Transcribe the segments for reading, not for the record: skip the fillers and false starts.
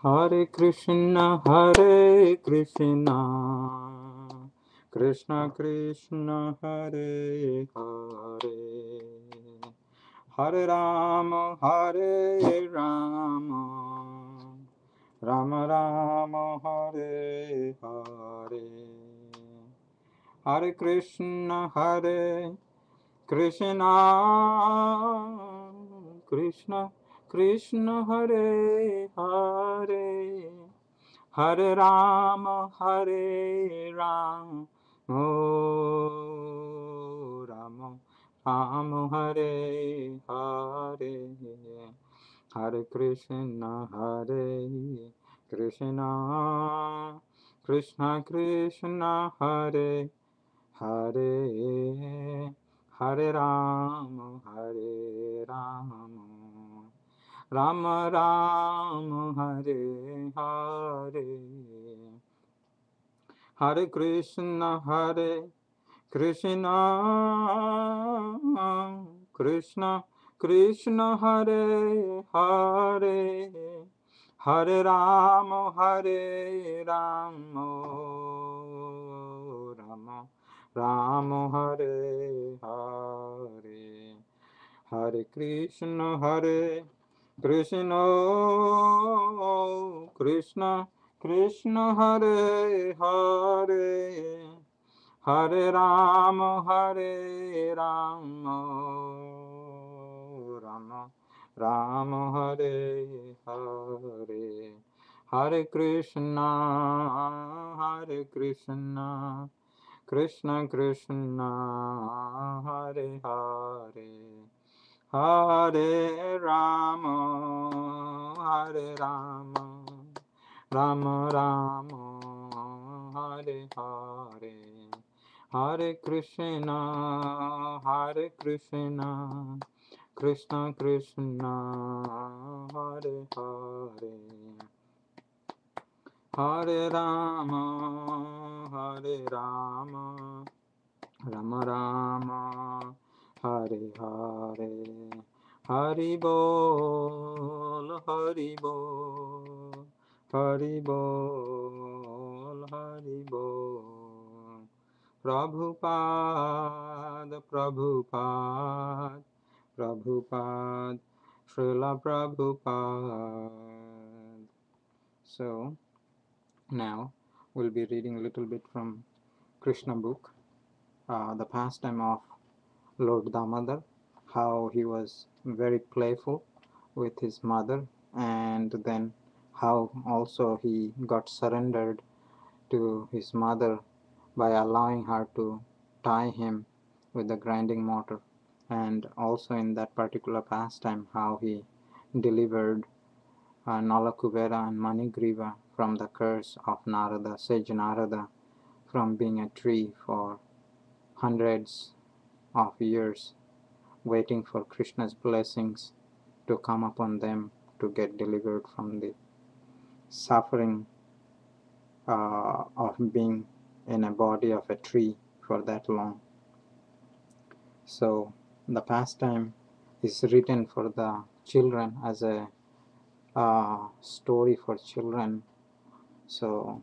Hare Krishna, Hare Krishna, Krishna Krishna, Hare Hare, Hare Rama, Hare Rama, Rama Rama, Hare Hare, Hare Krishna, Hare Krishna, Krishna, Krishna, Hare Hare, Hare Rama, Hare Rama, oh Rama, Rama, Hare Hare, Hare Krishna, Hare Krishna, Krishna Krishna, Hare Hare, Hare Ram, Hare Ram, Rama Ram, Hare Hare, Hare Krishna, Hare Krishna, Krishna Krishna, Hare Hare, Hare Ram, Hare Ram, Rama Ram, Hare Hare, Hare Krishna, Hare Krishna, Krishna Krishna, Hare Hare, Hare Ram, Hare Ram, Rama Ram, Hare Hare, Hare Krishna, Hare Krishna, Krishna Krishna, Hare Hare, Hare Rama, Hare Rama, Rama Rama, Hare Hare, Hare Krishna, Hare Krishna, Krishna Krishna, Hare Hare, Hare Rama, Hare Rama, Rama Rama, Hare Hare, Hari Bol, Hari Bol, Hari Bol, Hari Bol, Prabhupada, Prabhupada, Prabhupada, Srila Prabhupada. So now we'll be reading a little bit from Krishna book, the pastime of Lord Damodar, how he was very playful with his mother, and then how also he got surrendered to his mother by allowing her to tie him with the grinding mortar, and also in that particular pastime how he delivered Nalakuvera and Manigriva from the curse of Narada, sage Narada, from being a tree for hundreds of years, waiting for Krishna's blessings to come upon them to get delivered from the suffering of being in a body of a tree for that long. So the pastime is written for the children as a story for children. So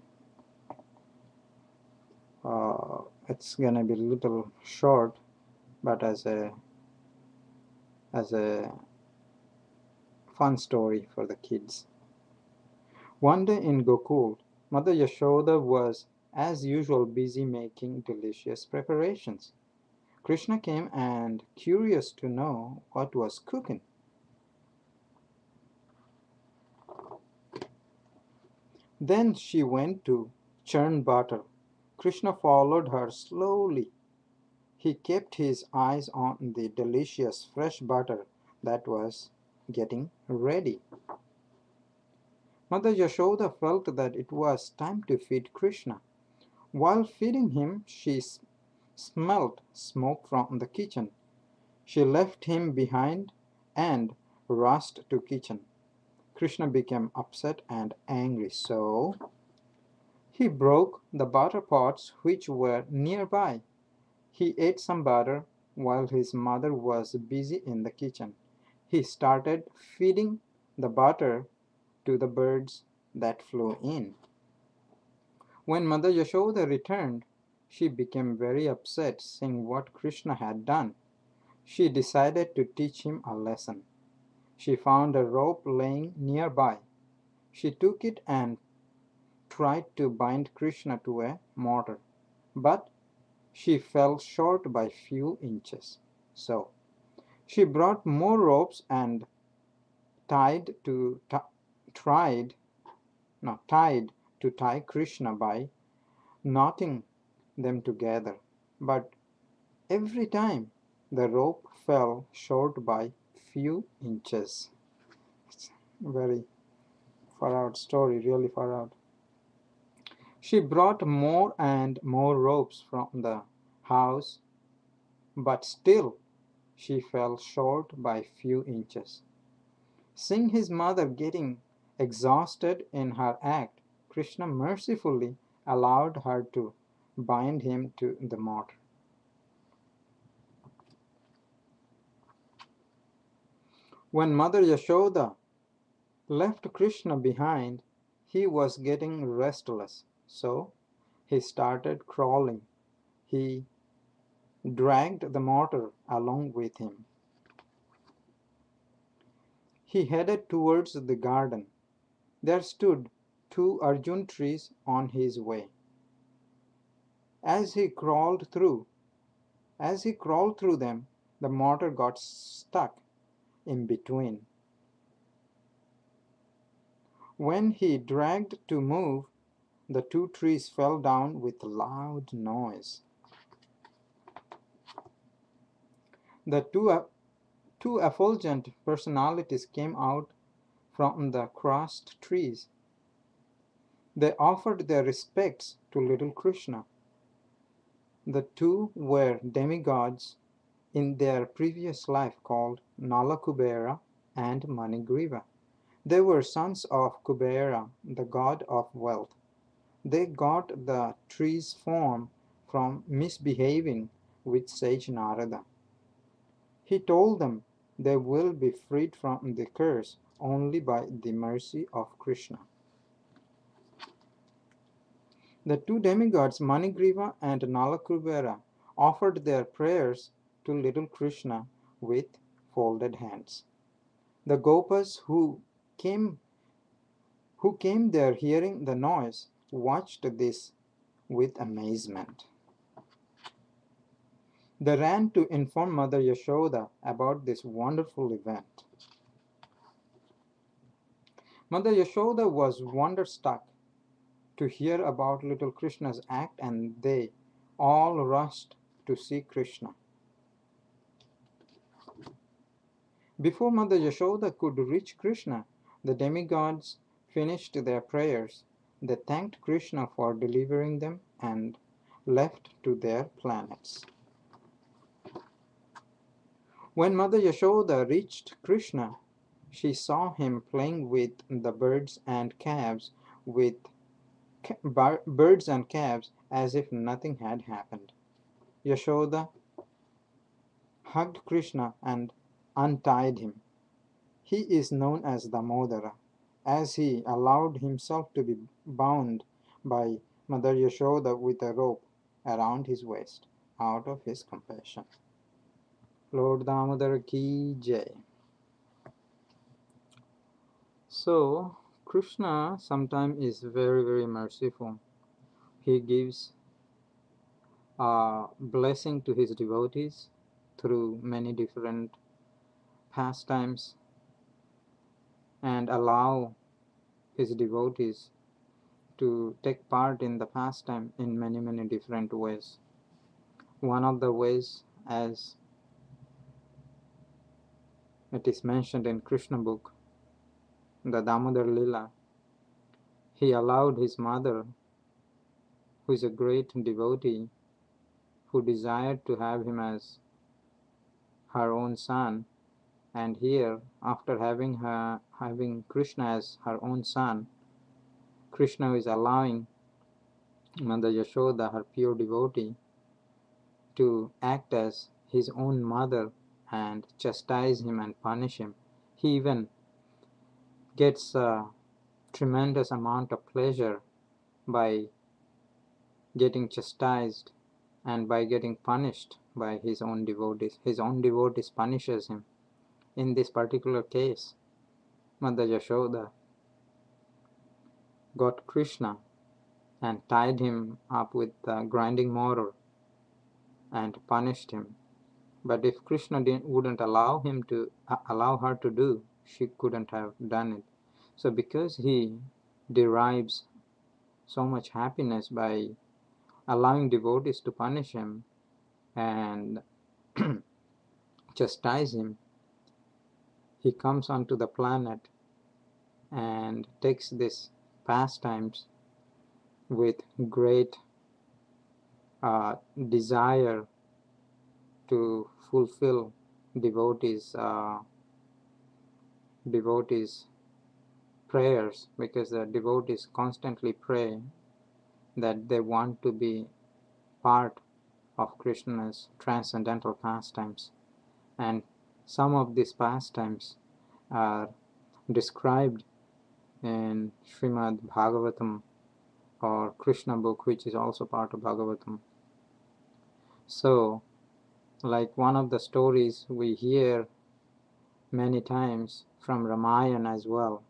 it's gonna be a little short, but as a fun story for the kids. One day in Gokul, Mother Yashoda was, as usual, busy making delicious preparations. Krishna came and, curious to know what was cooking. Then she went to churn butter. Krishna followed her slowly. He kept his eyes on the delicious fresh butter that was getting ready. Mother Yashoda felt that it was time to feed Krishna. While feeding him, she smelt smoke from the kitchen. She left him behind and rushed to kitchen. Krishna became upset and angry, so he broke the butter pots which were nearby. He ate some butter while his mother was busy in the kitchen. He started feeding the butter to the birds that flew in. When Mother Yashoda returned, she became very upset seeing what Krishna had done. She decided to teach him a lesson. She found a rope laying nearby. She took it and tried to bind Krishna to a mortar, but she fell short by few inches. So she brought more ropes and tied to tried no, tied to tie Krishna by knotting them together. But every time the rope fell short by few inches. It's very far out story, really far out. She brought more and more ropes from the house, but still she fell short by few inches. Seeing his mother getting exhausted in her act, Krishna mercifully allowed her to bind him to the mortar. When Mother Yashoda left Krishna behind, he was getting restless, so he started crawling. He dragged the mortar along with him. He headed towards the garden. There stood two Arjun trees on his way. As he crawled through them, the mortar got stuck in between. When he dragged to move, the two trees fell down with loud noise. The two effulgent personalities came out from the crossed trees. They offered their respects to little Krishna. The two were demigods in their previous life called Nalakubera and Manigriva. They were sons of Kubera, the god of wealth. They got the tree's form from misbehaving with sage Narada. He told them they will be freed from the curse only by the mercy of Krishna. The two demigods, Manigriva and Nalakubera, offered their prayers to little Krishna with folded hands. The Gopas came who came there hearing the noise watched this with amazement. They ran to inform Mother Yashoda about this wonderful event. Mother Yashoda was wonderstruck to hear about little Krishna's act, and they all rushed to see Krishna. Before Mother Yashoda could reach Krishna, the demigods finished their prayers. They thanked Krishna for delivering them and left to their planets. When Mother Yashoda reached Krishna, she saw him playing with the birds and calves as if nothing had happened. Yashoda hugged Krishna and untied him. He is known as Damodar, as he allowed himself to be bound by Mother Yashoda with a rope around his waist out of his compassion. Lord Damodar ki jai. So, Krishna sometimes is very, very merciful. He gives a blessing to his devotees through many different pastimes and allow his devotees to take part in the pastime in many, many different ways. One of the ways, as it is mentioned in Krishna book, the Damodar lila, he allowed his mother, who is a great devotee, who desired to have him as her own son, and here, after having Krishna as her own son, Krishna is allowing Mother Yashoda, her pure devotee, to act as his own mother and chastise him and punish him. He even gets tremendous amount of pleasure by getting chastised and by getting punished by his own devotees. His own devotees punishes him. In this particular case, Mother Yashoda got Krishna and tied him up with the grinding mortar and punished him. But if Krishna wouldn't allow her to do, she couldn't have done it. So because he derives so much happiness by allowing devotees to punish him and chastise him, he comes onto the planet and takes these pastimes with great desire to fulfill devotees' prayers, because the devotees constantly pray that they want to be part of Krishna's transcendental pastimes. And some of these pastimes are described in Srimad Bhagavatam, or Krishna book, which is also part of Bhagavatam. So, like one of the stories we hear many times from Ramayana as well,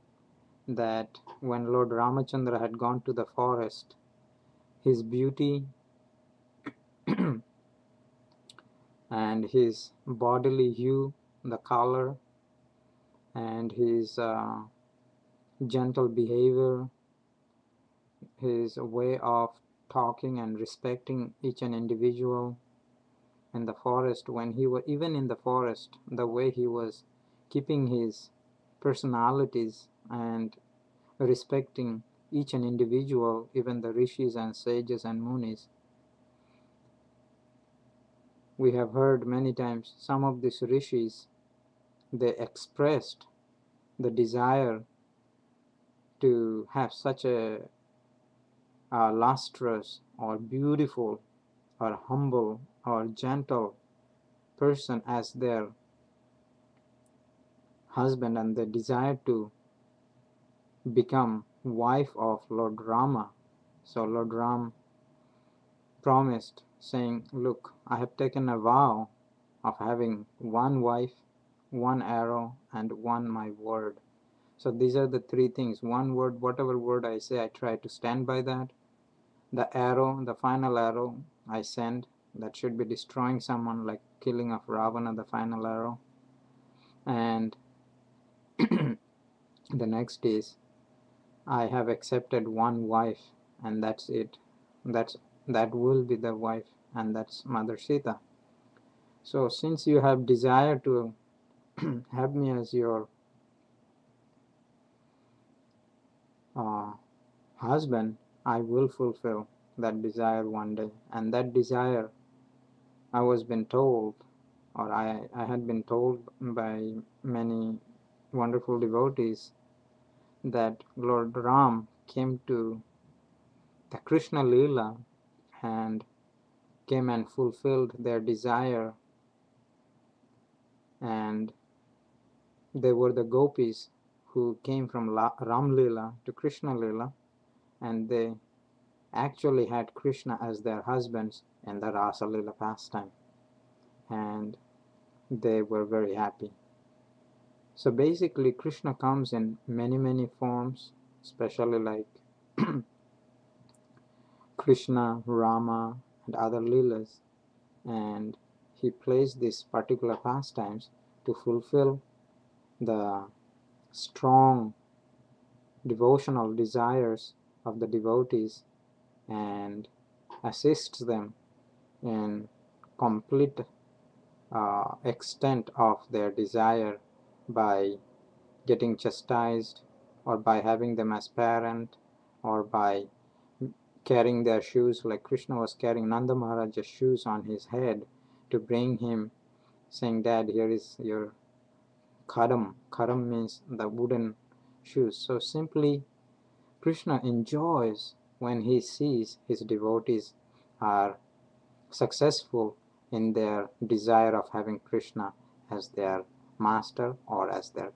that when Lord Ramachandra had gone to the forest, his beauty and his bodily hue, the color, and his gentle behavior, his way of talking and respecting each and individual in the forest, when he was even in the forest, the way he was keeping his personalities and respecting each and individual, even the rishis and sages and munis. We have heard many times some of these rishis, they expressed the desire to have such a lustrous or beautiful or humble or gentle person as their husband, and they desire to become wife of Lord Rama. So Lord Ram promised, saying, look, I have taken a vow of having one wife, one arrow, and one my word. So these are the three things. One word, whatever word I say, I try to stand by that. The arrow, the final arrow I send, that should be destroying someone, like killing of Ravana, the final arrow. And the next is, I have accepted one wife, and that's it. That will be the wife, and that's Mother Sita. So since you have desire to have me as your husband, I will fulfill that desire one day. And that desire, I was been told, or I had been told by many wonderful devotees, that Lord Ram came to the Krishna lila and came and fulfilled their desire, and they were the gopis who came from Ram lila to Krishna lila, and they actually had Krishna as their husbands in the Rasa lila pastime, and they were very happy. So basically Krishna comes in many forms, especially like Krishna, Rama, and other leelas, and he plays these particular pastimes to fulfill the strong devotional desires of the devotees and assists them in complete extent of their desire by getting chastised, or by having them as parent, or by carrying their shoes, like Krishna was carrying Nanda Maharaj's shoes on his head to bring him, saying, Dad, here is your karam. Karam means the wooden shoes. So simply Krishna enjoys when he sees his devotees are successful in their desire of having Krishna as their master or as their